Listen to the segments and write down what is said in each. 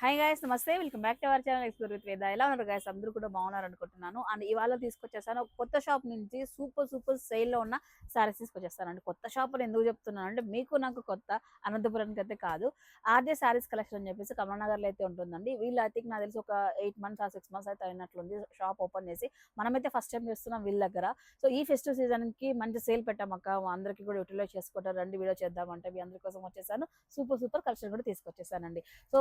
Hi guys, నమస్తే. Welcome back to our channel explore with వేద. ఎలా ఉన్నారు గైస్? అందరూ కూడా బాగున్నారు అనుకుంటున్నాను. అండ్ ఇవాళ తీసుకొచ్చేసాను ఒక కొత్త షాప్ నుంచి సూపర్ సేల్లో ఉన్న సారీస్ తీసుకొచ్చేస్తానండి. కొత్త షాప్ అని ఎందుకు చెప్తున్నాను అంటే మీకు నాకు కొత్త, అనంతపురానికి అయితే కాదు. ఆర్జే సారీస్ కలెక్షన్ అని చెప్పేసి కమలానగర్లో అయితే ఉంటుందండి. వీళ్ళు ఐ థింక్ నాకు తెలిసి ఒక 8 మంత్స్ ఆ 6 మంత్స్ అయితే అయినట్లుంది షాప్ ఓపెన్ చేసి. మనమైతే ఫస్ట్ టైం చేస్తున్నాం వీళ్ళ దగ్గర. సో ఈ ఫెస్టివ్ సీజన్కి మంచి సేల్ పెట్టామక్క, అందరికీ కూడా యూటిలైజ్ చేసుకుంటారు, రండి వీడియో చేద్దామంటే మీ అందరి కోసం వచ్చేసాను. సూపర్ కలెక్షన్ కూడా తీసుకొచ్చేసానండి. సో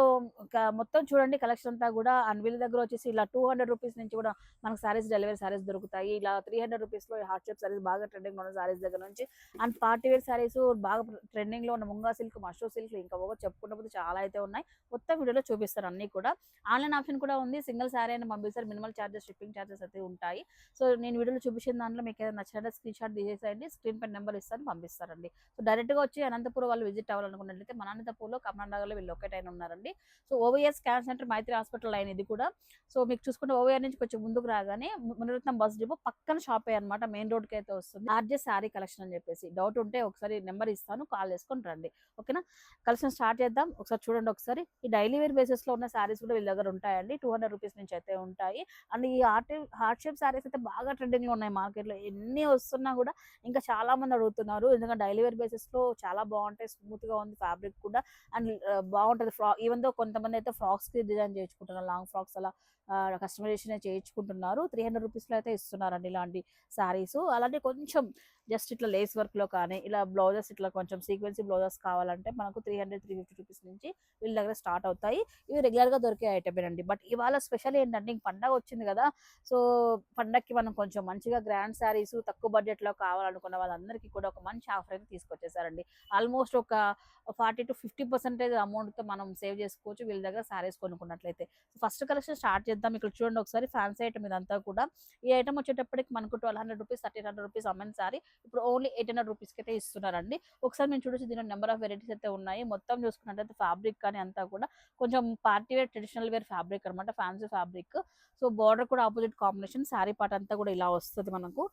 మొత్తం చూడండి కలెక్షన్ అంతా కూడా. అండ్ వీళ్ళ దగ్గర వచ్చేసి ఇలా 200 రూపీస్ నుంచి కూడా మనకు సారీస్, డెలివరీ సారీస్ దొరుకుతాయి. ఇలా 300 రూపీస్లో హార్ట్ షేప్ సారీస్ బాగా ట్రెండింగ్ ఉన్న సారీస్ దగ్గర నుంచి అండ్ పార్టీ వేర్ సారీస్ బాగా ట్రెండింగ్లో ఉన్న ముంగా సిల్క్, మష్రూ సిల్క్, ఇంకా ఒక చెప్పుకున్నప్పుడు చాలా అయితే ఉన్నాయి. మొత్తం వీడియోలో చూపిస్తారు అన్నీ కూడా. ఆన్లైన్ ఆప్షన్ కూడా ఉంది. సింగిల్ సారీ అని పంపిస్తారు. మినిమల్ ఛార్జెస్, షిప్పింగ్ ఛార్జెస్ అయితే ఉంటాయి. సో నేను వీడియోలో చూపించిన దాంట్లో మీకు ఏదైనా నచ్చినట్టు స్క్రీన్ షాట్ తీసేసేయండి. స్క్రీన్ పై నెంబర్ ఇస్తాను, పంపిస్తారండి. సో డైరెక్ట్గా వచ్చి అనంతపురం వాళ్ళు విజిట్ అవ్వాలనుకున్నట్లయితే మన అనంతపూర్లో కమలానగర్లో వీళ్ళు లొకేట్ అయిన ఉన్నారండి. సో ఓవైఆర్ స్కాన్ సెంటర్, మైత్రి హాస్పిటల్ లైన్ ఇది కూడా. సో మీకు చూసుకుంటే ఓవైఆర్ నుంచి కొంచెం ముందుకు రాగానే మునిరత్నం బస్ డిపో పక్కన షాపే అనమాట. మెయిన్ రోడ్కి అయితే వస్తుంది. ఆర్జే శారీ కలెక్షన్ అని చెప్పేసి. డౌట్ ఉంటే ఒకసారి నెంబర్ ఇస్తాను, కాల్ చేసుకొని రండి. ఓకేనా? కలెక్షన్ స్టార్ట్ చేద్దాం. ఒకసారి చూడండి ఒకసారి. ఈ డైలీ వేర్ బేసిస్ లో ఉన్న శారీస్ కూడా వీళ్ళ దగ్గర ఉంటాయండి. 200 రూపీస్ నుంచి అయితే ఉంటాయి. అండ్ ఈ హార్ట్ షేప్ శారీస్ అయితే బాగా ట్రెండింగ్ లో ఉన్నాయి మార్కెట్ లో. ఎన్ని వస్తున్నా కూడా ఇంకా చాలా మంది అడుగుతున్నారు. ఎందుకంటే డైలీ వేర్ బేసిస్ లో చాలా బాగుంటాయి. స్మూత్ గా ఉంది ఫ్యాబ్రిక్ కూడా. అండ్ బాగుంటది. ఈవెన్ దో కొంతమంది అయితే ఫ్రాక్స్ కి డిజైన్ చేయించుకుంటున్నారు. లాంగ్ ఫ్రాక్స్ అలా కస్టమైజేషన్ చేయించుకుంటున్నారు. 300 రూపీస్లో అయితే ఇస్తున్నారండి ఇలాంటి శారీస్. అలాంటి కొంచెం జస్ట్ ఇట్లా లేస్ వర్క్ లో కానీ, ఇలా బ్లౌజెస్ ఇట్లా కొంచెం సీక్వెన్సీ బ్లౌజెస్ కావాలంటే మనకు 300-350 రూపీస్ నుంచి వీళ్ళ దగ్గర స్టార్ట్ అవుతాయి. ఇవి రెగ్యులర్ గా దొరికే ఐటమే అండి. బట్ ఇవాళ స్పెషల్ ఏంటంటే ఇంక పండగ వచ్చింది కదా. సో పండగకి మనం కొంచెం మంచిగా గ్రాండ్ శారీస్ తక్కువ బడ్జెట్ లో కావాలనుకున్న వాళ్ళందరికీ కూడా ఒక మంచి ఆఫర్ అయితే తీసుకొచ్చేసారండి. ఆల్మోస్ట్ ఒక 40-50% అమౌంట్తో మనం సేవ్ చేసుకోవచ్చు వీళ్ళ దగ్గర శారీస్ కొనుక్కున్నట్లయితే. ఫస్ట్ కలెక్షన్ స్టార్ట్ చేద్దాం. ఇక్కడ చూడండి ఒకసారి. ఫ్యాన్సీ ఐటమ్ ఇదంతా కూడా. ఈ ఐటమ్ వచ్చేటప్పటికి మనకు 1200 రూపీస్, 1300 రూపీస్ అమ్మిన సారీ ఇప్పుడు ఓన్లీ 800 రూపీస్కి అయితే ఇస్తున్నారండి. ఒకసారి మేము చూడొచ్చు. దీనిలో నెంబర్ ఆఫ్ వెరైటీస్ అయితే ఉన్నాయి. మొత్తం చూసుకున్నట్లయితే ఫ్యాబ్రిక్ కానీ అంతా కూడా కొంచెం party wear, traditional wear fabric అనమాట. Fancy fabric. సో బార్డర్ కూడా ఆపోజిట్ కాంబినేషన్. శారీ పార్ట్ అంతా కూడా ఇలా వస్తుంది మనకు.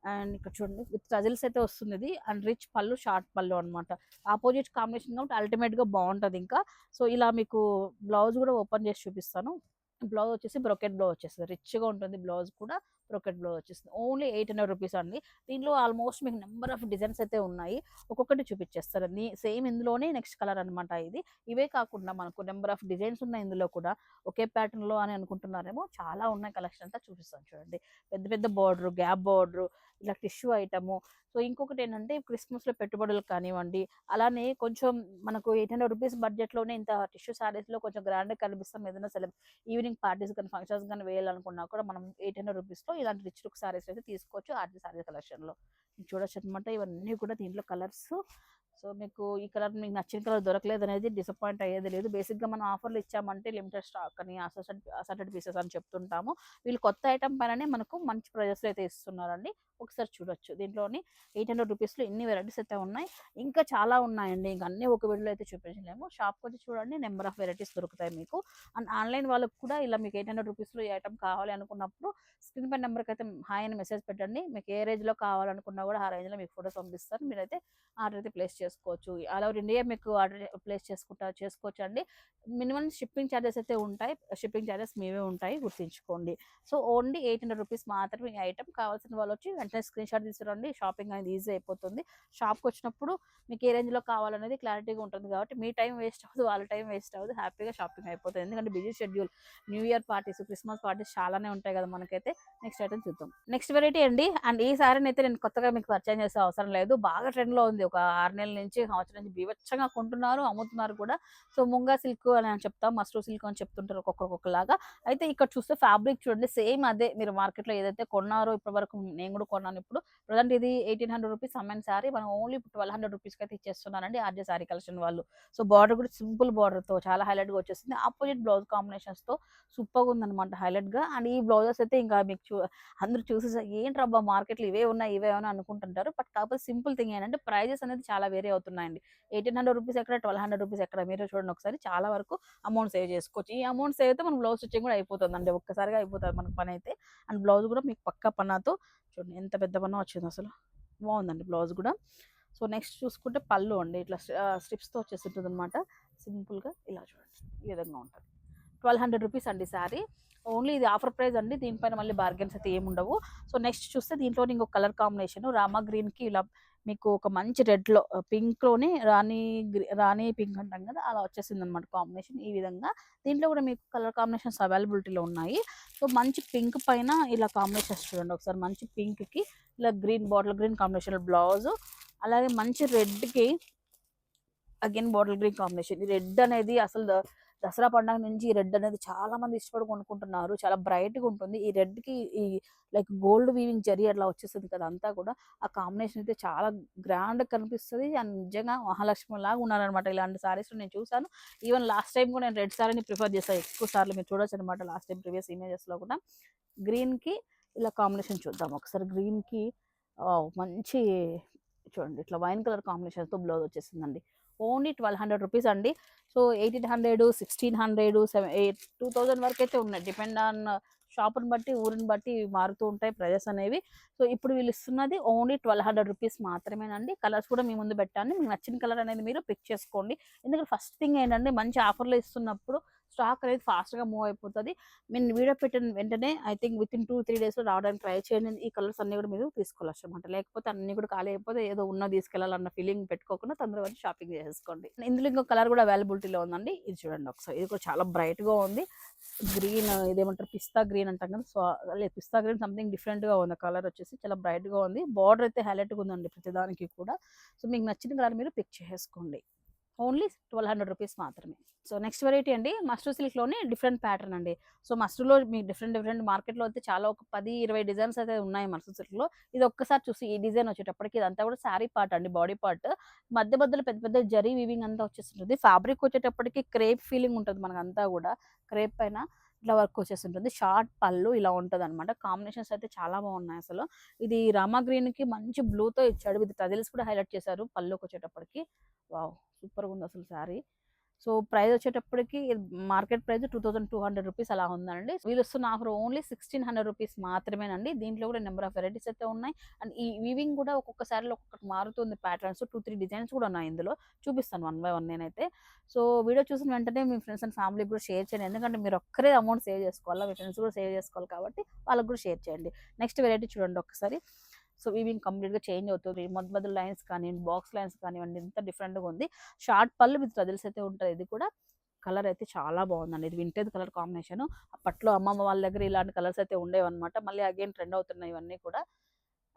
అండ్ ఇక్కడ చూడండి విత్ టజిల్స్ అయితే వస్తుంది ఇది. అండ్ రిచ్ పళ్ళు, షార్ట్ పళ్ళు అనమాట. ఆపోజిట్ కాంబినేషన్ కాబట్టి అల్టిమేట్ గా బాగుంటది ఇంకా. సో ఇలా మీకు బ్లౌజ్ కూడా ఓపెన్ చేసి చూపిస్తాను. బ్లౌజ్ వచ్చేసి బ్రొకెట్ బ్లౌజ్ వచ్చేస్తుంది. రిచ్ గా ఉంటుంది బ్లౌజ్ కూడా. బ్రొకెట్ బ్లౌజ్ వచ్చేస్తుంది. ఓన్లీ 800 రూపీస్ అండి. దీంట్లో ఆల్మోస్ట్ మీకు నెంబర్ ఆఫ్ డిజైన్స్ అయితే ఉన్నాయి. ఒక్కొక్కటి చూపించేస్తారు. సేమ్ ఇందులోనే నెక్స్ట్ కలర్ అనమాట ఇది. ఇవే కాకుండా మనకు నెంబర్ ఆఫ్ డిజైన్స్ ఉన్నాయి ఇందులో కూడా. ఒకే ప్యాటర్న్ లో అని అనుకుంటున్నారేమో, చాలా ఉన్నాయి. కలెక్షన్ అంతా చూపిస్తాను చూడండి. పెద్ద పెద్ద బార్డర్, గ్యాప్ బార్డర్, ఇలా టిష్యూ ఐటము. సో ఇంకొకటి ఏంటంటే క్రిస్మస్లో పెట్టుబడులు కానివ్వండి, అలానే కొంచెం మనకు 800 రూపీస్ బడ్జెట్లోనే ఇంత టిష్యూ శారీస్లో కొంచెం గ్రాండ్గా కనిపిస్తాం. ఏదైనా ఈవినింగ్ పార్టీస్ కానీ, ఫంక్షన్స్ కానీ వేయాలనుకున్నా కూడా మనం 800 రూపీస్లో ఇలాంటి రిచ్ లుక్ శారీస్ అయితే తీసుకోవచ్చు ఆర్టీ శారీ కలెక్షన్లో. చూడొచ్చు అనమాట. ఇవన్నీ కూడా దీంట్లో కలర్స్. సో మీకు ఈ కలర్ మీకు నచ్చిన కలర్ దొరకలేదు అనేది డిసప్పాయింట్ అయ్యేది లేదు. బేసిక్గా మనం ఆఫర్లు ఇచ్చామంటే లిమిటెడ్ స్టాక్ అని, అసర్టెడ్ పీసెస్ అని చెప్తుంటాము. వీళ్ళు కొత్త ఐటమ్ పైననే మనకు మంచి ప్రైజెస్ అయితే ఇస్తున్నారండి. ఒకసారి చూడొచ్చు. దీంట్లోని 800 రూపీస్లో ఇన్ని వెరైటీస్ అయితే ఉన్నాయి. ఇంకా చాలా ఉన్నాయండి. ఇంకా అన్నీ ఒక వీడియోలో అయితే చూపించలేము. షాప్కి వచ్చి చూడండి, నెంబర్ ఆఫ్ వెరైటీస్ దొరుకుతాయి మీకు. అండ్ ఆన్లైన్ వాళ్ళకి కూడా ఇలా మీకు 800 రూపీస్లో ఈ ఐటమ్ కావాలి అనుకున్నప్పుడు స్క్రీన్ పై నెంబర్కి అయితే హాయ్ అని మెసేజ్ పెట్టండి. మీకు ఏ రేంజ్లో కావాలనుకున్నా కూడా ఆ రేంజ్లో మీకు ఫోటోస్ పంపిస్తారు. మీరైతే ఆర్డర్ అయితే ప్లేస్ చేసుకోవచ్చు. ఆల్ ఓవర్ ఇండియా మీకు ఆర్డర్ ప్లేస్ చేసుకోవచ్చు అండి. మినిమం షిప్పింగ్ ఛార్జెస్ అయితే ఉంటాయి. షిప్పింగ్ ఛార్జెస్ మీవే ఉంటాయి, గుర్తుంచుకోండి. సో ఓన్లీ 800 రూపీస్ మాత్రమే ఈ ఐటమ్. కావాల్సిన వాళ్ళు వచ్చి వెంటనే స్క్రీన్ షాట్ తీసుకురండి. షాపింగ్ అనేది ఈజీ అయిపోతుంది. షాప్కి వచ్చినప్పుడు మీకు ఏ రేంజ్లో కావాలనేది క్లారిటీగా ఉంటుంది కాబట్టి మీ టైం వేస్ట్ అవ్వదు, వాళ్ళ టైం వేస్ట్ అవ్వదు. హ్యాపీగా షాపింగ్ అయిపోతుంది. ఎందుకంటే busy schedule. New year parties, Christmas parties చాలానే ఉంటాయి కదా మనకైతే. నెక్స్ట్ ఐటమ్ చూద్దాం. నెక్స్ట్ వెరైటీ అండి. అండ్ ఈ సారీని అయితే నేను కొత్తగా మీకు పరిచయం చేసే అవసరం లేదు. బాగా ట్రెండ్లో ఉంది. ఒక 6 నెలల నుంచి, సంవత్సరం నుంచి బీభత్సంగా కొంటున్నారు, అమ్ముతున్నారు కూడా. సో ముంగా సిల్క్ అని చెప్తాం, మస్ట్రూ సిల్క్ అని చెప్తుంటారు ఒక్కొక్కలాగా. అయితే ఇక్కడ చూస్తే ఫ్యాబ్రిక్ చూడండి, సేమ్ అదే మీరు మార్కెట్లో ఏదైతే కొన్నారో ఇప్పటి వరకు. నేను కూడా కొన్నాను ఇప్పుడు. ప్రజెంట్ ఇది 1800 రూపీస్ అమ్మిన సారీ మనం ఓన్లీ 1200 రూపీస్కి అయితే ఇచ్చేస్తున్నానండి ఆర్జే సారీ కలెక్షన్ వాళ్ళు. సో బార్డర్ కూడా సింపుల్ బార్డర్తో చాలా హైలైట్గా వచ్చేసింది. ఆపోజిట్ బ్లౌజ్ కాంబినేషన్స్తో సూపర్గా ఉందన్నమాట, హైలైట్గా. అండ్ ఈ బ్లౌజెస్ అయితే ఇంకా మీకు అందరూ చూసేసి ఏంటి రబ్బా మార్కెట్లో ఇవే ఉన్నాయి ఇవే ఉన్నాయి అనుకుంటుంటారు. బట్ కాకపోతే సింపుల్ థింగ్ ఏంటంటే ప్రైజెస్ అనేది చాలా వేరే అవుతున్నాయండి. 1800 రూపీస్ ఎక్కడ, 1200 రూపీస్ ఎక్కడ, మీరు చూడండి ఒకసారి. చాలా వరకు అమౌంట్ సేవ్ చేసుకోవచ్చు. ఈ అమౌంట్ సేవ్ అయితే మన బ్లౌజ్ స్టిచ్చింగ్ కూడా అయిపోతుందండి. ఒక్కసారిగా అయిపోతుంది మనకు పని అయితే. అండ్ బ్లౌజ్ కూడా మీకు పక్కా పన్నాతో చూడండి ఎంత పెద్ద పన్నా వచ్చింది అసలు. బాగుందండి బ్లౌజ్ కూడా. సో నెక్స్ట్ చూసుకుంటే పళ్ళు అండి. ఇట్లా స్ట్రిప్స్తో వచ్చేసి ఉంటుంది అనమాట. సింపుల్గా ఇలా చూడండి ఈ విధంగా ఉంటుంది. 1200 రూపీస్ అండి శారీ. ఓన్లీ ఇది ఆఫర్ ప్రైస్ అండి, దీనిపైన మళ్ళీ బార్గెన్స్ అయితే ఏమి ఉండవు. సో నెక్స్ట్ చూస్తే దీంట్లో ఇంకొక కలర్ కాంబినేషన్ రామా గ్రీన్కి ఇలా మీకు ఒక మంచి రెడ్లో పింక్లోని రాణి పింక్ అంటాం కదా, అలా వచ్చేసింది అనమాట కాంబినేషన్ ఈ విధంగా. దీంట్లో కూడా మీకు కలర్ కాంబినేషన్స్ అవైలబిలిటీలో ఉన్నాయి. సో మంచి పింక్ పైన ఇలా కాంబినేషన్స్ చూడండి ఒకసారి, మంచి పింక్కి ఇలా green bottle green combination blouse, అలాగే మంచి రెడ్కి అగైన్ బాటిల్ గ్రీన్ కాంబినేషన్. ఈ రెడ్ అనేది అసలు దసరా పండుగ నుంచి ఈ రెడ్ అనేది చాలా మంది ఇష్టపడి కొనుక్కుంటున్నారు, చాలా బ్రైట్గా ఉంటుంది. ఈ రెడ్కి ఈ లైక్ గోల్డ్ వీవింగ్ జరీ అట్లా వచ్చేస్తుంది కదా అంతా కూడా, ఆ కాంబినేషన్ అయితే చాలా గ్రాండ్ కనిపిస్తుంది. అండ్ నిజంగా మహాలక్ష్మి లాగా ఉన్నారనమాట ఇలాంటి సారీస్ నేను చూసాను. ఈవెన్ లాస్ట్ టైం కూడా నేను రెడ్ సారీని ప్రిఫర్ చేస్తాను ఎక్కువ సార్లు, మీరు చూడొచ్చు అనమాట లాస్ట్ టైం ప్రీవియస్ ఇమేజెస్లో కూడా. గ్రీన్కి ఇలా కాంబినేషన్ చూద్దాం ఒకసారి. గ్రీన్కి మంచి చూడండి ఇట్లా వైన్ కలర్ కాంబినేషన్తో బ్లౌజ్ వచ్చేసిందండి. ఓన్లీ 1200 రూపీస్ అండి. సో 1800, 1600, 2000 వరకు అయితే ఉన్నాయి. డిపెండ్ ఆన్ షాప్ని బట్టి ఊరిని బట్టి మారుతూ ఉంటాయి ప్రైజెస్ అనేవి. సో ఇప్పుడు వీళ్ళు ఇస్తున్నది ఓన్లీ 1200 రూపీస్ మాత్రమేనండి. కలర్స్ కూడా మీ ముందు పెట్టాను, మీకు నచ్చిన కలర్ అనేది మీరు పిక్ చేసుకోండి. ఎందుకంటే ఫస్ట్ థింగ్ ఏంటంటే మంచి ఆఫర్లో ఇస్తున్నప్పుడు స్టాక్ అనేది ఫాస్ట్గా మూవ్ అయిపోతుంది. నేను వీడియో పెట్టిన వెంటనే ఐ థింక్ వితిన్ 2-3 డేస్లో రావడానికి ట్రై చేయండి. ఈ కలర్స్ అన్ని కూడా మీరు తీసుకోవచ్చు అనమాట. లేకపోతే అన్ని కూడా ఖాళీ అయిపోతే ఏదో ఉన్న తీసుకెళ్ళాలన్న ఫీలింగ్ పెట్టుకోకుండా తొందరగా షాపింగ్ చేసేసుకోండి. ఇందులో ఇంకో కలర్ కూడా అవైలబిలిటీలో ఉందండి, ఇది చూడండి ఒకసారి. ఇది కూడా చాలా బ్రైట్గా ఉంది, గ్రీన్ ఇదేమంటారు పిస్తా గ్రీన్ అంటాం కదా, సో లేదు పిస్తా గ్రీన్ సంథింగ్ డిఫరెంట్గా ఉంది. కలర్ వచ్చేసి చాలా బ్రైట్గా ఉంది, బార్డర్ అయితే హైలైట్గా ఉందండి ప్రతిదానికి కూడా. సో మీకు నచ్చిన కలర్ మీరు పిక్ చేసుకోండి. ఓన్లీ 1200 రూపీస్ మాత్రమే. సో నెక్స్ట్ వెరైటీ అండి మస్టర్డ్ సిల్క్లోనే డిఫరెంట్ ప్యాటర్న్ అండి. సో మస్టర్డ్లో మీకు డిఫరెంట్ మార్కెట్లో అయితే చాలా ఒక 10-20 డిజైన్స్ అయితే ఉన్నాయి మస్టర్డ్ సిల్క్లో. ఇది ఒక్కసారి చూసి ఈ డిజైన్ వచ్చేటప్పటికి ఇదంతా కూడా శారీ పార్ట్ అండి, బాడీ పార్ట్. మధ్య మధ్యలో పెద్ద పెద్ద జరీ వీవింగ్ అంతా వచ్చేస్తుంటుంది. ఫ్యాబ్రిక్ వచ్చేటప్పటికి క్రేప్ ఫీలింగ్ ఉంటుంది మనకంతా కూడా, క్రేప్ పైన ఇట్లా వర్క్ వచ్చేస్తుంటుంది. షార్ట్ పళ్ళు ఇలా ఉంటుంది అనమాట. కాంబినేషన్స్ అయితే చాలా బాగున్నాయి అసలు. ఇది రామా గ్రీన్కి మంచి బ్లూతో ఇచ్చాడు, ఇది టజిల్స్ కూడా హైలైట్ చేశారు పళ్ళుకి వచ్చేటప్పటికి. వావ్ సూపర్గా ఉంది అసలు శారీ. సో ప్రైస్ వచ్చేటప్పటికి మార్కెట్ ప్రైస్ 2200 రూపీస్ అలా ఉందండి. వీళ్ళు వస్తున్న ఆఫర్ ఓన్లీ 1600 రూపీస్ మాత్రమేనండి. దీంట్లో కూడా నెంబర్ ఆఫ్ వెరైటీస్ అయితే ఉన్నాయి. అండ్ ఈ వీవింగ్ కూడా ఒక్కొక్క శారీలో ఒక్కొక్కటి మారుతుంది ప్యాటర్న్స్, 2-3 డిజైన్స్ కూడా ఉన్నాయి ఇందులో. చూపిస్తాను 1 by 1 నేనైతే. సో వీడియో చూసిన వెంటనే మీ ఫ్రెండ్స్ అండ్ ఫ్యామిలీకి కూడా షేర్ చేయండి, ఎందుకంటే మీరు ఒక్కరే అమౌంట్ సేవ్ చేసుకోవాలా, మీ ఫ్రెండ్స్ కూడా సేవ్ చేసుకోవాలి కాబట్టి వాళ్ళకి కూడా షేర్ చేయండి. నెక్స్ట్ వెరైటీ చూడండి ఒకసారి. సో వీవింగ్ కంప్లీట్గా చేంజ్ అవుతుంది, మధ్య మధ్య లైన్స్ కానివ్వండి, బాక్స్ లైన్స్ కానివ్వండి, ఎంత డిఫరెంట్గా ఉంది. షార్ట్ పళ్ళు విత్ టజిల్స్ అయితే ఉంటుంది. ఇది కూడా కలర్ అయితే చాలా బాగుందండి, ఇది వింటేజ్ కలర్ కాంబినేషన్. అప్పట్లో అమ్మమ్మ వాళ్ళ దగ్గర ఇలాంటి కలర్స్ అయితే ఉండేవన్నమాట, మళ్ళీ అగైన్ ట్రెండ్ అవుతున్నాయి ఇవన్నీ కూడా.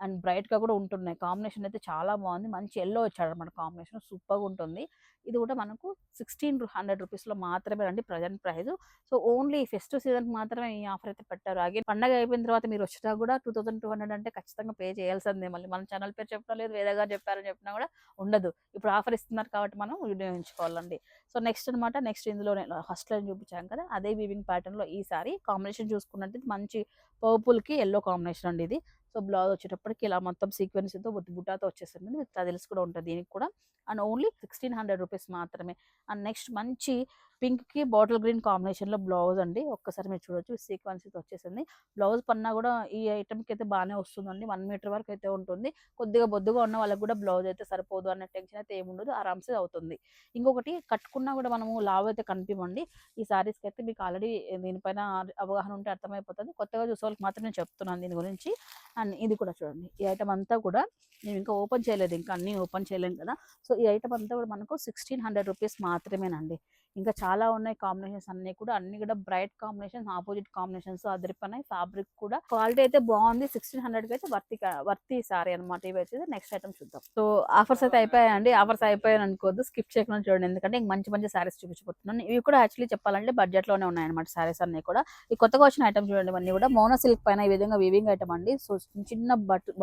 అండ్ బ్రైట్గా కూడా ఉంటున్నాయి. కాంబినేషన్ అయితే చాలా బాగుంది, మంచి ఎల్లో వచ్చాడు అనమాట కాంబినేషన్, సూపర్గా ఉంటుంది. ఇది కూడా మనకు 1600 రూపీస్లో మాత్రమే అండి present price. So only festive సీజన్కి మాత్రమే ఈ ఆఫర్ అయితే పెట్టారు. అగైన్ పండగ అయిపోయిన తర్వాత మీరు వచ్చినా కూడా 2200 అంటే ఖచ్చితంగా పే చేయాల్సిందే. మళ్ళీ మన ఛానల్ పేరు చెప్పడం లేదు, వేరేగా చెప్పారని చెప్పినా కూడా ఉండదు. ఇప్పుడు ఆఫర్ ఇస్తున్నారు కాబట్టి మనం వినియోగించుకోవాలండి. సో నెక్స్ట్ అనమాట, నెక్స్ట్ ఇందులో ఫస్ట్ లైన్ చూపించాం కదా, అదే వీవింగ్ ప్యాటర్న్లో ఈ సారీ కాంబినేషన్ చూసుకున్నట్టు మంచి పర్పుల్కి ఎల్లో కాంబినేషన్ అండి ఇది. సో బ్లౌజ్ వచ్చేటప్పటికి ఇలా మొత్తం సీక్వెన్స్తో బుట్టాతో వచ్చేస్తుంది, టజిల్స్ కూడా ఉంటుంది దీనికి కూడా. అండ్ ఓన్లీ 1600 రూపీస్ మాత్రమే. అండ్ నెక్స్ట్ మంచి పింక్కి బాటిల్ గ్రీన్ కాంబినేషన్లో బ్లౌజ్ అండి, ఒక్కసారి మీరు చూడొచ్చు సీక్వెన్స్తో వచ్చేసింది. బ్లౌజ్ పన్నా కూడా ఈ ఐటమ్కి అయితే బాగానే వస్తుందండి, 1 మీటర్ వరకు అయితే ఉంటుంది. కొద్దిగా బొద్దుగా ఉన్న వాళ్ళకి కూడా బ్లౌజ్ అయితే సరిపోదు అనే టెన్షన్ అయితే ఏముండదు, ఆరామ్సే అవుతుంది. ఇంకొకటి కట్టుకున్నా కూడా మనము లావ్ అయితే కనిపించండి ఈ సారీస్కి అయితే. మీకు ఆల్రెడీ దీనిపైన అవగాహన ఉంటే అర్థమైపోతుంది, కొత్తగా చూసే వాళ్ళకి మాత్రం నేను చెప్తున్నాను దీని గురించి. అండ్ ఇది కూడా చూడండి, ఈ ఐటమ్ అంతా కూడా నేను ఇంకా ఓపెన్ చేయలేదు, ఇంకా అన్నీ ఓపెన్ చేయలేం కదా. సో ఈ ఐటమ్ అంతా కూడా మనకు 1600 రూపీస్ మాత్రమేనండి. ఇంకా చాలా ఉన్నాయి కాంబినేషన్స్ అన్నీ కూడా బ్రైట్ కాంబినేషన్స్, ఆపోజిట్ కాంబినేషన్స్ అదిరిపోయినాయి. ఫ్యాబ్రిక్ కూడా క్వాలిటీ అయితే బాగుంది, 1600కి అయితే వర్తి సారీ అనమాట. ఇవి అయితే నెక్స్ట్ ఐటమ్ చూద్దాం. సో ఆఫర్స్ అయితే అయిపోయాయండి, ఆఫర్స్ అయిపోయాయని అనుకోవద్దు, స్కిప్ చేయకుండా చూడండి, ఎందుకంటే మంచి మంచి సారీస్ చూపించబోతున్నాను. ఇవి కూడా యాక్చువల్లీ చెప్పాలంటే బడ్జెట్లోనే ఉన్నాయన్నమాట సారీస్ అన్నీ కూడా. ఈ కొత్తగా వచ్చిన ఐటమ్ చూడండి, ఇవన్నీ కూడా మోనో సిల్క్ పైన ఈ విధంగా వీవింగ్ ఐటమ్ అండి. సో చిన్న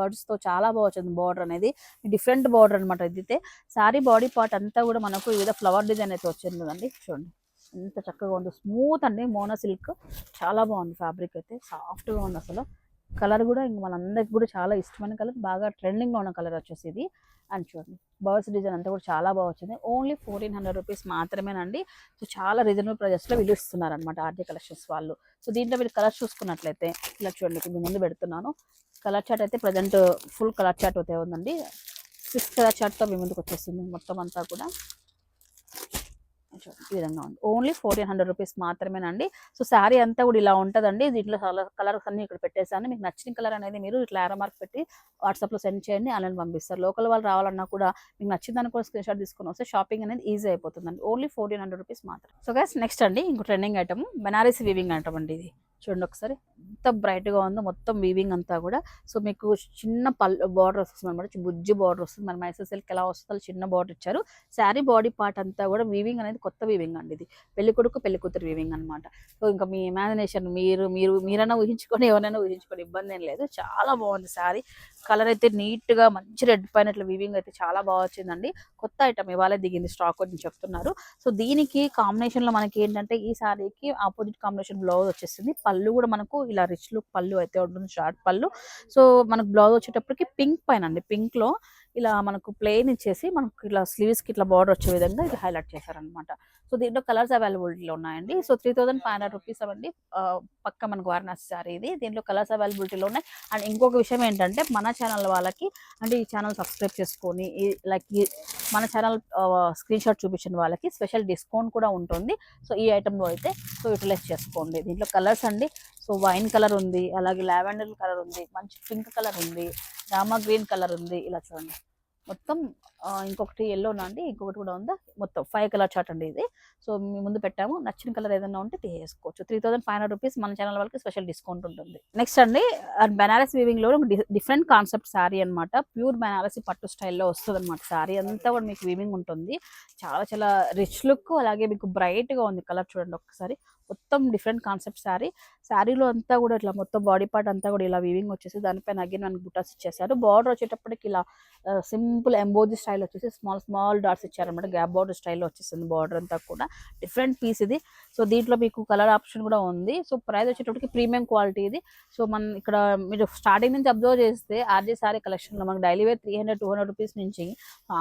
బర్డ్స్తో చాలా బాగా వచ్చింది బార్డర్ అనేది, డిఫరెంట్ బార్డర్ అనమాట. ఇదైతే సారీ బాడీ పార్ట్ అంతా కూడా మనకు వివిధ ఫ్లవర్ డిజైన్ అయితే వచ్చింది కదండి, చూడండి ఎంత చక్కగా ఉంది, స్మూత్ అండి మోనో సిల్క్, చాలా బాగుంది. ఫ్యాబ్రిక్ అయితే సాఫ్ట్గా ఉంది అసలు. కలర్ కూడా ఇంక మనందరికి కూడా చాలా ఇష్టమైన కలర్, బాగా ట్రెండింగ్లో ఉన్న కలర్ వచ్చేసి ఇది. అండ్ చూడండి బర్డ్స్ డిజైన్ అంతా కూడా చాలా బాగా వచ్చింది. ఓన్లీ 1400 రూపీస్ మాత్రమేనండి. సో చాలా రీజనబుల్ ప్రైజెస్లో వీళ్ళు ఇస్తున్నారు అనమాట ఆర్జే కలెక్షన్స్ వాళ్ళు. సో దీంట్లో మీరు కలర్స్ చూసుకున్నట్లయితే ఇలా చూడండి, మీ ముందు పెడుతున్నాను. కలర్ చార్ట్ అయితే ప్రజెంట్ ఫుల్ కలర్ చార్ట్ అయితే ఉందండి, 6 కలర్ చార్ట్తో మీ ముందుకు వచ్చేస్తుంది మొత్తం అంతా కూడా. ఈ విధంగా ఉంది. ఓన్లీ 1400 రూపీస్ మాత్రమేనండి. సో శారీ అంతా కూడా ఇలా ఉంటుందండి. దీంట్లో కలర్స్ అన్ని ఇక్కడ పెట్టేసాను. మీకు నచ్చిన కలర్ అనేది మీరు ఇట్లా యారో మార్క్ పెట్టి వాట్సాప్లో సెండ్ చేయండి, ఆన్లైన్ పంపిస్తారు. లోకల్ వాళ్ళు రావాలన్నా కూడా మీకు నచ్చిన దాన్ని కూడా స్క్రీన్ షాట్ తీసుకొని వస్తే షాపింగ్ అనేది ఈజీ అయిపోతుందండి. ఓన్లీ 1400 రూపీస్ మాత్రం. సో గైస్ నెక్స్ట్ అండి ఇంకో trending item Banarasi weaving item అండి. ఇది చూడండి ఒకసారి ఎంత బ్రైట్గా ఉందో, మొత్తం వీవింగ్ అంతా కూడా. సో మీకు చిన్న బార్డర్ వస్తుంది అనమాట, బుజ్జి బార్డర్ వస్తుంది. మన మైసూర్ సిల్క్ ఎలా వస్తుందో చిన్న బార్డర్ ఇచ్చారు. శారీ బాడీ పార్ట్ అంతా కూడా వీవింగ్ అనేది కొత్త వీవింగ్ అండి. ఇది పెళ్లి కొడుకు పెళ్లి కూతురు వీవింగ్ అనమాట. సో ఇంకా మీ ఇమాజినేషన్ మీరైనా ఊహించుకొని, ఎవరైనా ఊహించుకొని, ఇబ్బంది ఏం లేదు. చాలా బాగుంది శారీ. కలర్ అయితే నీట్గా మంచి రెడ్ పైన ఇట్లా వీవింగ్ అయితే చాలా బాగా వచ్చిందండి. కొత్త ఐటమ్ ఇవాళ దిగింది స్టాక్ అని చెప్తున్నారు. సో దీనికి కాంబినేషన్లో మనకి ఏంటంటే ఈ శారీకి ఆపోజిట్ కాంబినేషన్ బ్లౌజ్ వచ్చేసింది. పళ్ళు కూడా మనకు ఇలా రిచ్ లుక్ పళ్ళు అయితే ఉంటుంది, షార్ట్ పళ్ళు. సో మనకు బ్లౌజ్ వచ్చేటప్పటికి పింక్ పైన అండి, పింక్ లో ఇలా మనకు ప్లెయిన్ ఇచ్చేసి మనకు ఇలా స్లీవ్స్ కి ఇట్లా బార్డర్ వచ్చే విధంగా ఇది హైలైట్ చేశారనమాట. సో దీంట్లో కలర్స్ అవైలబిలిటీలో ఉన్నాయండి. సో 3500 రూపీస్ అవ్వండి, పక్క మనకు వారణాసి శారీ ఇది. దీంట్లో కలర్స్ అవైలబిలిటీలో ఉన్నాయి. అండ్ ఇంకొక విషయం ఏంటంటే మన ఛానల్ వాళ్ళకి, అంటే ఈ ఛానల్ సబ్స్క్రైబ్ చేసుకొని లైక్ మన ఛానల్ స్క్రీన్ షాట్ చూపించిన వాళ్ళకి స్పెషల్ డిస్కౌంట్ కూడా ఉంటుంది. సో ఈ ఐటెంలో అయితే సో యూటిలైజ్ చేసుకోండి. దీంట్లో కలర్స్ అండి, సో వైన్ కలర్ ఉంది, అలాగే లావెండర్ కలర్ ఉంది, మంచి పింక్ కలర్ ఉంది, రామా గ్రీన్ కలర్ ఉంది. ఇలా చూడండి మొత్తం. ఇంకొకటి ఎల్లోనా అండి, ఇంకొకటి కూడా ఉందా, మొత్తం 5 కలర్ చార్ట్ అండి ఇది. సో మీ ముందు పెట్టాము, నచ్చిన కలర్ ఏదైనా ఉంటే తీసేసుకోవచ్చు. 3500 రూపీస్ మన ఛానల్ వాళ్ళకి స్పెషల్ డిస్కౌంట్ ఉంటుంది. నెక్స్ట్ అండి బెనారస్ వీవింగ్ లో డిఫరెంట్ కాన్సెప్ట్ శారీ అనమాట. ప్యూర్ బెనారసి పట్టు స్టైల్లో వస్తుంది అనమాట. శారీ అంతా కూడా మీకు వీవింగ్ ఉంటుంది. చాలా చాలా రిచ్ లుక్, అలాగే మీకు బ్రైట్ గా ఉంది కలర్. చూడండి ఒక్కసారి, మొత్తం డిఫరెంట్ కాన్సెప్ట్ శారీ. శారీలో అంతా కూడా ఇట్లా మొత్తం బాడీ పార్ట్ అంతా కూడా ఇలా వీవింగ్ వచ్చేసి దానిపైన అగైన్ మనకి బుటాస్ ఇచ్చేసారు. బార్డర్ వచ్చేటప్పటికి ఇలా సింపుల్ ఎంబోజీ స్టైల్ వచ్చేసి స్మాల్ స్మాల్ డాట్స్ ఇచ్చారనమాట. గ్యాప్ బార్డర్ స్టైల్లో వచ్చేసింది బార్డర్ అంతా కూడా. డిఫరెంట్ పీస్ ఇది. సో దీంట్లో మీకు కలర్ ఆప్షన్ కూడా ఉంది. సో ప్రైస్ వచ్చేటప్పటికి ప్రీమియం క్వాలిటీ ఇది. సో మనం ఇక్కడ మీరు స్టార్టింగ్ నుంచి అబ్జర్వ్ చేస్తే ఆర్జే శారీ కలెక్షన్లో మనకు డైలీ వేర్ 300-200 రూపీస్ నుంచి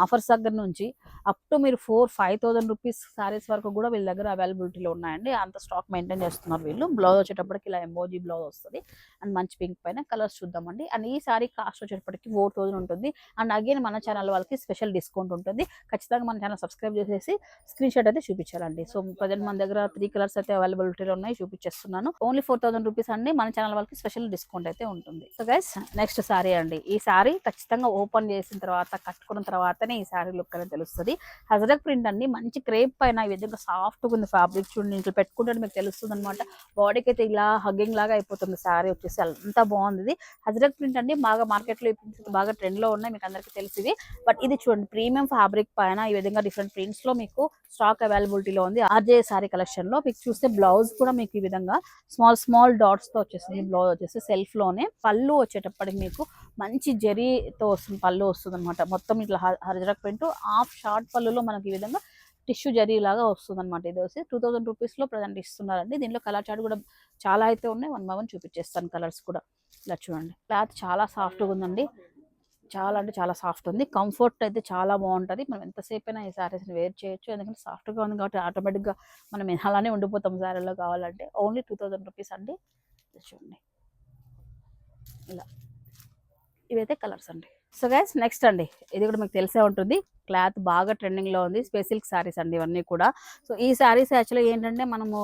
ఆఫర్స్ దగ్గర నుంచి అప్ టు మీరు 4,000-5,000 రూపీస్ శారీస్ వరకు కూడా వీళ్ళ దగ్గర అవైలబిలిటీలో ఉన్నాయండి. అంత స్టాక్ మెయింటైన్ చేస్తున్నారు వీళ్ళు. బ్లౌజ్ వచ్చేటప్పటికి ఇలా ఎంబోజీ బ్లౌజ్ వస్తుంది. అండ్ మంచి పింక్ పైన కలర్స్ చూద్దామండి. అండ్ ఈ శారీ కాస్ట్ వచ్చేటప్పటికి 4,000 ఉంటుంది. అండ్ అగైన్ మన ఛానల్ వాళ్ళకి స్పెషల్ డిస్కౌంట్ ఉంటుంది. ఖచ్చితంగా మన ఛానల్ సబ్స్క్రైబ్ చేసేసి స్క్రీన్ షాట్ అయితే చూపించాలండి. సో ప్రజెంట్ మన దగ్గర 3 కలర్స్ అయితే అవైలబిలిటీలో ఉన్నాయి, చూపించేస్తున్నాను. ఓన్లీ 4,000 రూపీస్ అండి. మన ఛానల్ వాళ్ళకి స్పెషల్ డిస్కౌంట్ అయితే ఉంటుంది. సో గైస్ నెక్స్ట్ శారీ అండి. ఈ శారీ ఖచ్చితంగా ఓపెన్ చేసిన తర్వాత, కట్టుకున్న తర్వాతనే ఈ శారీ లుక్ అనేది తెలుస్తుంది. హజరక్ ప్రింట్ అండి, మంచి క్రేప్ పైన ఈ విధంగా సాఫ్ట్గా ఉంది ఫ్యాబ్రిక్. చూడండి ఇట్లా పెట్టుకుంటే మీకు తెలుస్తుంది అనమాట. బాడీకి అయితే ఇలా హగ్గింగ్ లాగా అయిపోతుంది శారీ వచ్చేసి, అంతా బాగుంది. ఇది హజరక్ ప్రింట్ అండి, బాగా మార్కెట్లో బాగా ట్రెండ్ లో ఉన్నాయి, మీకు అందరికీ తెలిసింది. బట్ ఇది చూడండి ప్రీమియం ఫ్యాబ్రిక్ పైన ఈ విధంగా డిఫరెంట్ ప్రింట్స్ లో మీకు స్టాక్ అవైలబిలిటీలో ఉంది. ఆర్జే శారీ కలెక్షన్ లో మీకు చూస్తే బ్లౌజ్ కూడా మీకు ఈ విధంగా స్మాల్ స్మాల్ డాట్స్ తో వచ్చేసింది. బ్లౌజ్ వచ్చేసి సెల్ఫ్ లోనే. పళ్ళు వచ్చేటప్పటికి మీకు మంచి జరీతో వస్తుంది, పళ్ళు వస్తుంది అనమాట. మొత్తం ఇట్లా హజరక్ ప్రింట్ హాఫ్ షార్ట్ పళ్ళులో మనకి ఈ విధంగా టిష్యూ జరీ లాగా వస్తుంది అనమాట. ఇది వచ్చి 2000 రూపీస్ లో ప్రజెంట్ ఇస్తున్నారండి. దీంట్లో కలర్ చార్ట్ కూడా చాలా అయితే ఉన్నాయి, 1 by 1 చూపించేస్తాను కలర్స్ కూడా. ఇలా చూడండి, క్లాత్ చాలా సాఫ్ట్గా ఉందండి. చాలా అంటే చాలా సాఫ్ట్ ఉంది. కంఫర్ట్ అయితే చాలా బాగుంటుంది. మనం ఎంతసేపు అయినా ఈ శారీస్ని వేర్ చేయొచ్చు, ఎందుకంటే సాఫ్ట్గా ఉంది కాబట్టి ఆటోమేటిక్గా మనం అలానే ఉండిపోతాం శారీలో కావాలంటే. ఓన్లీ 2000 రూపీస్ అండి. చూడండి ఇలా, ఇవైతే కలర్స్ అండి. సో గైస్ నెక్స్ట్ అండి, ఇది కూడా మీకు తెలిసే ఉంటుంది. క్లాత్ బాగా ట్రెండింగ్లో ఉంది, స్పేస్ సిల్క్ శారీస్ అండి ఇవన్నీ కూడా. సో ఈ శారీస్ యాక్చువల్గా ఏంటంటే మనము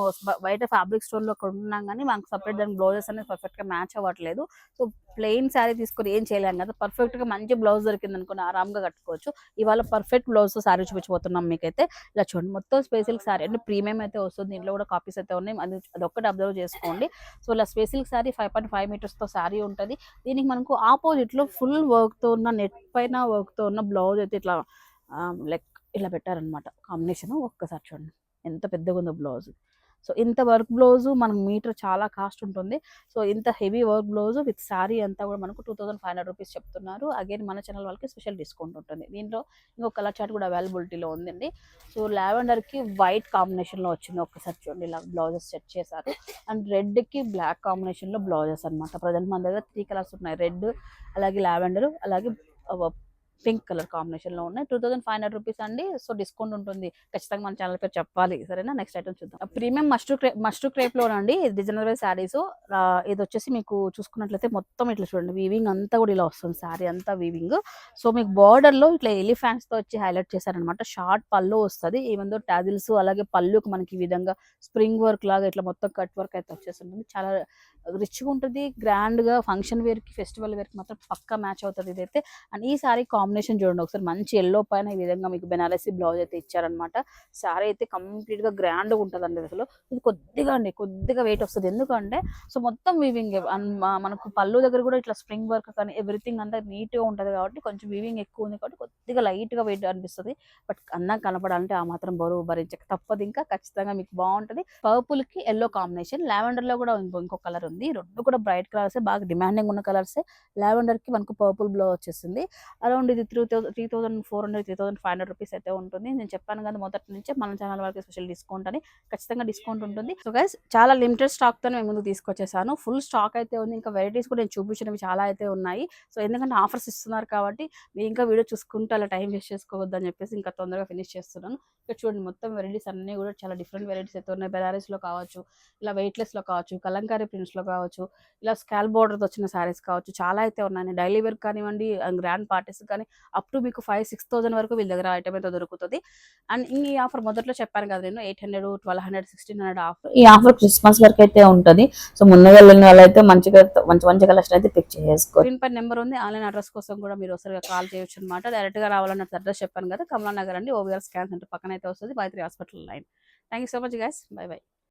బయట ఫ్యాబ్రిక్ స్టోర్లో కొనున్నాం కానీ మనకు సపరేట్ దాని బ్లౌజెస్ అనేది పర్ఫెక్ట్గా మ్యాచ్ అవ్వట్లేదు. సో ప్లెయిన్ శారీ తీసుకొని ఏం చేయలేం కదా, పర్ఫెక్ట్గా మంచి బ్లౌజ్ దొరికింది అనుకుని ఆరామ్గా కట్టుకోవచ్చు. ఇవాళ పర్ఫెక్ట్ బ్లౌజ్ శారీ చూపించబోతున్నాం మీకైతే. ఇలా చూడండి, మొత్తం స్పేస్ సిల్క్ శారీ అంటే ప్రీమియం అయితే వస్తుంది. దీంట్లో కూడా కాపీస్ అయితే ఉన్నాయి, అదొక్కటి అబ్జర్వ్ చేసుకోండి. సో ఇలా స్పేస్ సిల్క్ శారీ 5.5 మీటర్స్తో శారీ ఉంటుంది. దీనికి మనకు ఆపోజిట్లో ఫుల్ వర్క్తో ఉన్న నెట్ పైన వర్క్తో ఉన్న బ్లౌజ్ అయితే ఇట్లా లైక్ ఇలా పెట్టారనమాట. కాంబినేషన్ ఒక్కసారి చూడండి ఎంత పెద్దగా ఉందో బ్లౌజ్. సో ఇంత వర్క్ బ్లౌజు మనకు మీటర్ చాలా కాస్ట్ ఉంటుంది. సో ఇంత heavy work blouse with sari అంతా కూడా మనకు 2500 రూపీస్ చెప్తున్నారు. అగైన్ మన ఛానల్ వాళ్ళకి స్పెషల్ డిస్కౌంట్ ఉంటుంది. దీంట్లో ఇంకొక కలర్ చార్ట్ కూడా అవైలబిలిటీలో ఉందండి. సో లావెండర్కి వైట్ కాంబినేషన్లో వచ్చింది. ఒక్కసారి చూడండి, ఇలా బ్లౌజెస్ సెట్ చేశారు. అండ్ రెడ్కి బ్లాక్ కాంబినేషన్లో బ్లౌజెస్ అనమాట. ప్రజెంట్ మన దగ్గర 3 కలర్స్ ఉన్నాయి, రెడ్, అలాగే లావెండర్, అలాగే పింక్ కలర్ కాంబినేషన్ లో ఉన్నాయి. 2500 రూపీస్ అండి. సో డిస్కౌంట్ ఉంటుంది. ఖచ్చితంగా మన ఛానల్ పేరు చెప్పాలి, సరేనా. నెక్స్ట్ ఐటమ్ చూద్దాం. ప్రీమియం మస్టూ క్రేప్ లోనండి డిజైనర్ వేర్ శారీస్. ఇది వచ్చేసి మీకు చూసుకున్నట్లయితే మొత్తం ఇట్లా చూడండి, వీవింగ్ అంతా కూడా ఇలా వస్తుంది, శారీ అంతా వీవింగ్. సో మీకు బార్డర్ లో ఇట్లా ఎలిఫాంట్స్ తో వచ్చి హైలైట్ చేశారనమాట. షార్ట్ పళ్ళు వస్తుంది, ఏమందో టాజిల్స్, అలాగే పళ్ళుకి మనకి ఈ విధంగా స్ప్రింగ్ వర్క్ లాగా ఇట్లా మొత్తం కట్ వర్క్ అయితే వచ్చేస్తుంది. చాలా రిచ్ గా ఉంటుంది, గ్రాండ్ గా ఫంక్షన్ వేర్ కి ఫెస్టివల్ వేర్ కి మాత్రం పక్కా మ్యాచ్ అవుతుంది ఇదైతే. అండ్ ఈ సారీ కాంబినేషన్ చూడండి ఒకసారి, మంచి ఎల్లో పైన ఈ విధంగా మీకు బెనారసీ బ్లౌజ్ అయితే ఇచ్చారనమాట. సారీ అయితే కంప్లీట్ గా గ్రాండ్ గా ఉంటుంది అండి. అసలు ఇది కొద్దిగా వెయిట్ వస్తుంది, ఎందుకంటే సో మొత్తం వీవింగ్ మనకు పళ్ళు దగ్గర కూడా ఇట్లా స్ప్రింగ్ వర్క్ కానీ ఎవ్రీథింగ్ అంతా నీట్ గా ఉంటది కాబట్టి కొంచెం వీవింగ్ ఎక్కువ ఉంది కాబట్టి కొద్దిగా లైట్ గా వెయిట్ అనిపిస్తుంది. బట్ అందంగా కనపడాలంటే ఆ మాత్రం బరువు భరించక తప్పదు. ఇంకా ఖచ్చితంగా మీకు బాగుంటది. పర్పుల్ కి ఎల్లో కాంబినేషన్, లావెండర్ లో కూడా ఇంకో కలర్ ఉంది. రెండు కూడా బ్రైట్ కలర్స్, బాగా డిమాండింగ్ ఉన్న కలర్స్. లావెండర్ కి మనకు పర్పుల్ బ్లౌ వచ్చేసింది. అరౌండ్ ఇది 3400-3500 రూపీస్ అయితే ఉంటుంది. నేను చెప్పాను కదా మొదటి నుంచే మన ఛానల్ వరకు స్పెషల్ డిస్కౌంట్ అని, ఖచ్చితంగా డిస్కౌంట్ ఉంటుంది. సో గైస్ చాలా లిమిటెడ్ స్టాక్ తో మేము ముందుకు తీసుకొచ్చేసాను. ఫుల్ స్టాక్ అయితే ఉంది. ఇంకా వెరైటీస్ కూడా నేను చూపించినవి చాలా అయితే ఉన్నాయి. సో ఎందుకంటే ఆఫర్స్ ఇస్తున్నారు కాబట్టి మీరు ఇంకా వీడియో చూసుకుంటూ అలా టైం వేస్ట్ చేసుకోవద్దు అని చెప్పేసి ఇంకా తొందరగా ఫినిష్ చేస్తున్నాను. ఇక్కడ చూడండి మొత్తం వెరైటీస్ అన్ని కూడా చాలా డిఫరెంట్ వెరైటీస్ అయితే ఉన్నాయి. బెనారస్ లో కావచ్చు, ఇలా వెయిట్లెస్ లో కావచ్చు, కలంకారీ ప్రింట్స్ లో కావచ్చు, ఇలా స్కాల్ బోర్డర్ వచ్చిన సారీస్ కావచ్చు, చాలా అయితే ఉన్నాయి. డైలీ వేర్ కానివ్వండి, గ్రాండ్ పార్టీస్ కానీ అప్ టు మీకు 5,000-6,000 వరకు వీళ్ళ దగ్గర ఐటమ్ అయితే దొరుకుతుంది. అండ్ ఈ ఆఫర్ మొదట్లో చెప్పాను కదా నేను, 800, 1200, 1600 ఆఫర్. ఈ ఆఫర్ క్రిస్మస్ వరకు అయితే ఉంటుంది. సో ముందుగా వెళ్ళిన వాళ్ళైతే మంచి కలెక్షన్ అయితే పిక్ చేసుకో. స్క్రీన్ పై నెంబర్ ఉంది. ఆన్లైన్ అడ్రస్ కోసం కూడా మీరు ఒకసారి కాల్ చేయొచ్చు అనమాట. డైరెక్ట్ గా రావాలన్న అడ్రస్ చెప్పాను కదా, కమలా నగర్ అండి, ఓవీఆర్ స్కాన్ సెంటర్ పక్కన అయితే వస్తుంది, Maitri hospital line. Thank you so much guys, bye by.